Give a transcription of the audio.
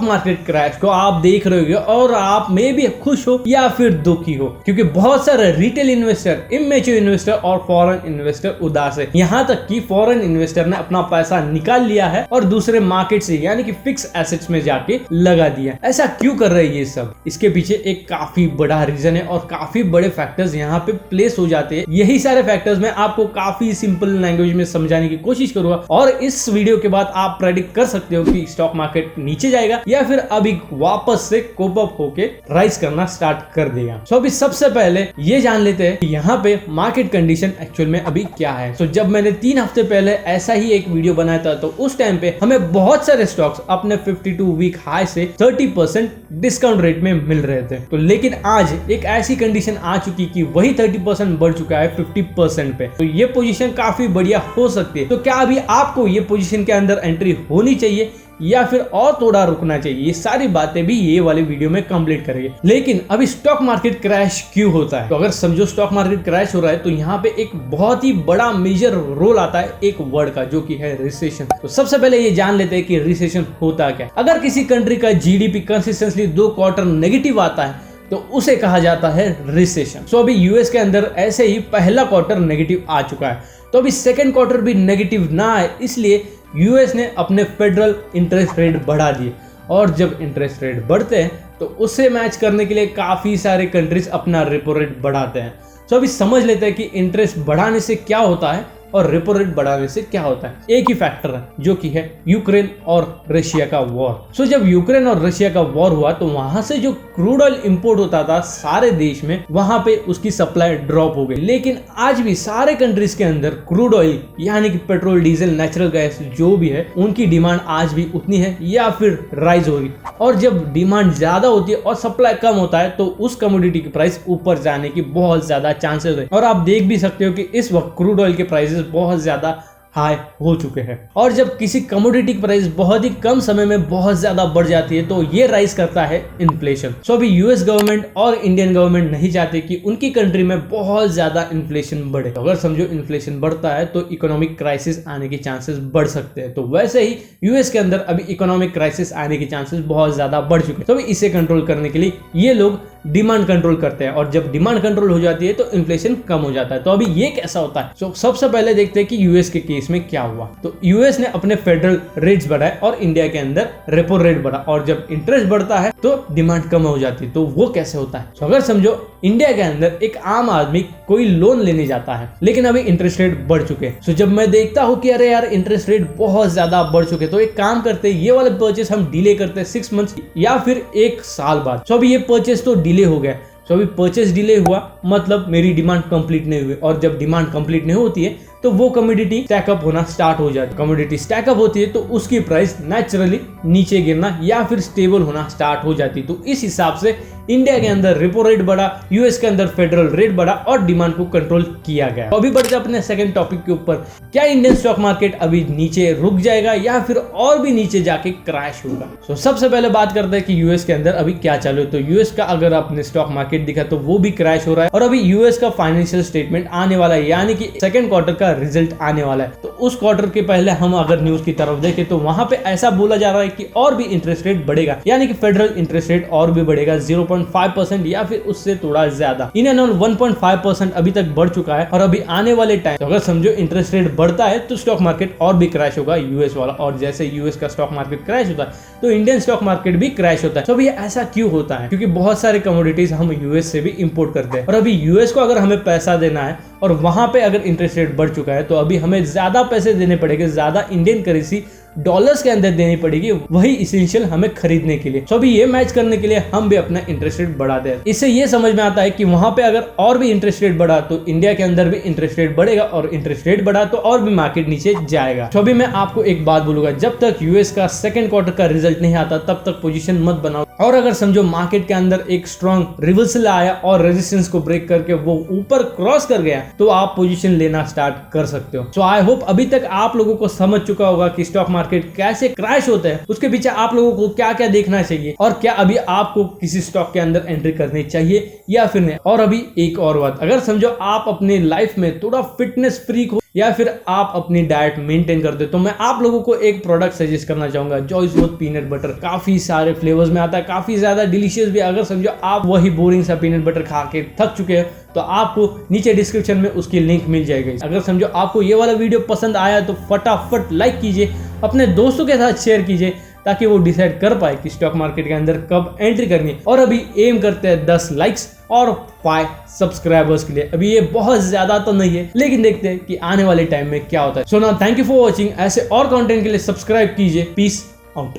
Market crash को आप देख रहे हो और आप में भी खुश हो या फिर दुखी हो, क्योंकि बहुत सारे रिटेल इन्वेस्टर, इमेच्योर इन्वेस्टर और फॉरेन इन्वेस्टर उदास है। यहाँ तक कि फॉरेन इन्वेस्टर ने अपना पैसा निकाल लिया है और दूसरे मार्केट से यानी कि फिक्स एसेट्स में जाके लगा दिया। ऐसा क्यों कर रहे हैं ये सब? इसके पीछे एक काफी बड़ा रीजन है और काफी बड़े फैक्टर्स यहाँ पे प्लेस हो जाते हैं। यही सारे फैक्टर्स मैं आपको काफी सिंपल लैंग्वेज में समझाने की कोशिश करूंगा और इस वीडियो के बाद आप प्रेडिक्ट कर सकते हो कि स्टॉक मार्केट नीचे जाएगा या फिर अभी वापस से कोप अप होके राइज करना स्टार्ट कर देगा। सो अभी सबसे पहले ये जान लेते हैं कि यहाँ पे मार्केट कंडीशन एक्चुअल में अभी क्या है। सो जब मैंने 3 हफ्ते पहले ऐसा ही एक वीडियो बनाया था तो उस टाइम पे हमें बहुत सारे स्टॉक्स अपने 52 वीक हाई से 30% डिस्काउंट रेट में मिल रहे थे। तो लेकिन आज एक ऐसी कंडीशन आ चुकी कि वही 30% बढ़ चुका है 50% पे। तो ये पोजीशन काफी बढ़िया हो सकती है। तो क्या अभी आपको ये पोजीशन के अंदर एंट्री होनी चाहिए या फिर और थोड़ा रुकना चाहिए? ये सारी बातें भी ये वाले वीडियो में कंप्लीट करेंगे। लेकिन अभी स्टॉक मार्केट क्रैश क्यों होता है? तो अगर समझो स्टॉक मार्केट क्रैश हो रहा है तो यहाँ पे एक बहुत ही बड़ा मेजर रोल आता है एक वर्ड का, जो कि है रिसेशन। तो सबसे पहले ये जान लेते हैं कि रिसेशन होता क्या। अगर किसी कंट्री का जीडीपी कंसिस्टेंटली 2 क्वार्टर नेगेटिव आता है तो उसे कहा जाता है रिसेशन। सो अभी यूएस के अंदर ऐसे ही पहला क्वार्टर नेगेटिव आ चुका है, तो अभी सेकेंड क्वार्टर भी नेगेटिव ना आए इसलिए यूएस ने अपने फेडरल इंटरेस्ट रेट बढ़ा दिए। और जब इंटरेस्ट रेट बढ़ते हैं तो उससे मैच करने के लिए काफ़ी सारे कंट्रीज अपना रेपो रेट बढ़ाते हैं। तो अभी समझ लेते हैं कि इंटरेस्ट बढ़ाने से क्या होता है और रेपो रेट बढ़ाने से क्या होता है। एक ही फैक्टर है जो कि है यूक्रेन और रशिया का वॉर। सो जब यूक्रेन और रशिया का वॉर हुआ तो वहां से जो क्रूड ऑयल इंपोर्ट होता था सारे देश में, वहां पे उसकी सप्लाई ड्रॉप हो गई। लेकिन आज भी सारे कंट्रीज के अंदर क्रूड ऑयल यानी कि पेट्रोल, डीजल, नेचुरल गैस जो भी है उनकी डिमांड आज भी उतनी है या फिर राइज हो रही। और जब डिमांड ज्यादा होती है और सप्लाई कम होता है तो उस कमोडिटी की प्राइस ऊपर जाने की बहुत ज्यादा चांसेस है। और आप देख भी सकते हो कि इस वक्त क्रूड ऑयल के प्राइसेस बहुत ज्यादा हाई हो चुके हैं। और जब किसी कमोडिटी की प्राइस बहुत ही कम समय में बहुत ज्यादा बढ़ जाती है तो ये राइज करता है इन्फ्लेशन। सो अभी यूएस गवर्नमेंट और इंडियन गवर्नमेंट नहीं चाहते कि उनकी कंट्री में बहुत ज्यादा इन्फ्लेशन बढ़े। तो अगर समझो इन्फ्लेशन बढ़ता है तो इकोनॉमिक क्राइसिस आने के चांसेस बढ़ सकते हैं। तो वैसे ही यूएस के अंदर अभी इकोनॉमिक क्राइसिस आने के चांसेस बहुत ज्यादा बढ़ चुके हैं। तो अभी इसे कंट्रोल करने के लिए ये लोग डिमांड कंट्रोल करते हैं और जब डिमांड कंट्रोल हो जाती है तो इन्फ्लेशन कम हो जाता है। तो अभी ये कैसा होता है? तो सबसे पहले देखते हैं कि यूएस के केस में क्या हुआ। तो यूएस ने अपने फेडरल रेट्स बढ़ाए और इंडिया के अंदर रेपो रेट बढ़ा, और जब इंटरेस्ट बढ़ता है तो डिमांड कम हो जाती है। तो वो कैसे होता है? तो अगर समझो इंडिया के अंदर एक आम आदमी कोई लोन लेने जाता है लेकिन अभी इंटरेस्ट रेट बढ़ चुके हैं। तो जब मैं देखता हूँ कि अरे यार इंटरेस्ट रेट बहुत ज्यादा बढ़ चुके, तो एक काम करते हैं, ये वाले परचेस हम डिले करते हैं 6 मंथ्स या फिर 1 साल बाद। तो अभी ये परचेस तो डिले हो गया। तो अभी परचेस डिले हुआ मतलब मेरी डिमांड कंप्लीट नहीं हुई, और जब डिमांड कंप्लीट नहीं होती है तो वो कमोडिटी स्टैकअप होना स्टार्ट हो जाती है। कमोडिटी स्टैकअप होती है तो उसकी प्राइस नेचुरली नीचे गिरना या फिर स्टेबल होना स्टार्ट हो जाती है। तो इस हिसाब से इंडिया के अंदर रेपो रेट बढ़ा, यूएस के अंदर फेडरल रेट बढ़ा और डिमांड को कंट्रोल किया गया। तो अभी बढ़ते अपने सेकंड टॉपिक के ऊपर, क्या इंडियन स्टॉक मार्केट अभी नीचे रुक जाएगा या फिर और भी नीचे जाके क्रैश होगा? तो सबसे पहले बात करते हैं कि यूएस के अंदर अभी क्या चालू है। तो यूएस का अगर आपने स्टॉक मार्केट दिखा तो वो भी क्रैश हो रहा है और अभी यूएस का फाइनेंशियल स्टेटमेंट आने वाला है, यानी कि सेकंड क्वार्टर का रिजल्ट आने वाला है। तो उस क्वार्टर के पहले हम अगर न्यूज की तरफ देखें तो वहां पे ऐसा बोला जा रहा है कि और भी इंटरेस्ट रेट बढ़ेगा, यानी कि फेडरल इंटरेस्ट रेट और भी बढ़ेगा 0.5% या फिर उससे थोड़ा ज्यादा। इन एंड ऑल 1.5% अभी तक बढ़ चुका है और अभी आने वाले टाइम तो अगर समझो इंटरेस्ट रेट बढ़ता है तो स्टॉक मार्केट और भी क्रैश होगा यूएस वाला, और जैसे यूएस का स्टॉक मार्केट क्रैश होता है तो इंडियन स्टॉक मार्केट भी क्रैश होता है। तो अभी ऐसा क्यों होता है? क्योंकि बहुत सारे कमोडिटीज हम यूएस से भी इंपोर्ट करते हैं और अभी यूएस को अगर हमें पैसा देना है और वहां पे अगर इंटरेस्ट रेट बढ़ चुका है तो अभी हमें ज्यादा पैसे देने पड़ेंगे, ज्यादा इंडियन करेंसी डॉलर्स के अंदर देनी पड़ेगी वही इसेंशियल हमें खरीदने के लिए। तो अभी ये मैच करने के लिए हम भी अपना इंटरेस्ट रेट बढ़ा दें। इससे ये समझ में आता है कि वहां पे अगर और भी इंटरेस्ट रेट बढ़ा तो इंडिया के अंदर भी इंटरेस्ट रेट बढ़ेगा और इंटरेस्ट रेट बढ़ा तो और भी मार्केट नीचे जाएगा। तो अभी मैं आपको एक बात बोलूंगा, जब तक यूएस का सेकंड क्वार्टर का रिजल्ट नहीं आता तब तक पोजीशन मत बनाओ। और अगर समझो मार्केट के अंदर एक स्ट्रॉन्ग रिवर्सल आया और रेजिस्टेंस को ब्रेक करके वो ऊपर क्रॉस कर गया तो आप पोजीशन लेना स्टार्ट कर सकते हो। सो आई होप अभी तक आप लोगों को समझ चुका होगा कि स्टॉक मार्केट कैसे क्रैश होता है, उसके पीछे आप लोगों को क्या क्या देखना चाहिए और क्या अभी आपको किसी स्टॉक के अंदर एंट्री करनी चाहिए या फिर नहीं। और अभी एक और बात, अगर समझो आप अपनी लाइफ में थोड़ा फिटनेस फ्रीक हो या फिर आप अपनी डाइट मेंटेन करते हो, तो मैं आप लोगों को एक प्रोडक्ट सजेस्ट करना चाहूंगा, जॉय स्मूथ पीनट बटर। काफी सारे फ्लेवर्स में आता है, काफी ज्यादा डिलीशियस भी। अगर समझो आप वही बोरिंग सा पीनट बटर खा के थक चुके हैं तो आपको नीचे डिस्क्रिप्शन में उसकी लिंक मिल जाएगी। अगर समझो आपको ये वाला वीडियो पसंद आया तो फटाफट लाइक कीजिए, अपने दोस्तों के साथ शेयर कीजिए ताकि वो डिसाइड कर पाए कि स्टॉक मार्केट के अंदर कब एंट्री करनी है। और अभी एम करते हैं 10 लाइक्स और 5 सब्सक्राइबर्स के लिए। अभी ये बहुत ज्यादा तो नहीं है, लेकिन देखते हैं कि आने वाले टाइम में क्या होता है। So now thank you for watching. ऐसे और कंटेंट के लिए सब्सक्राइब कीजिए। Peace out.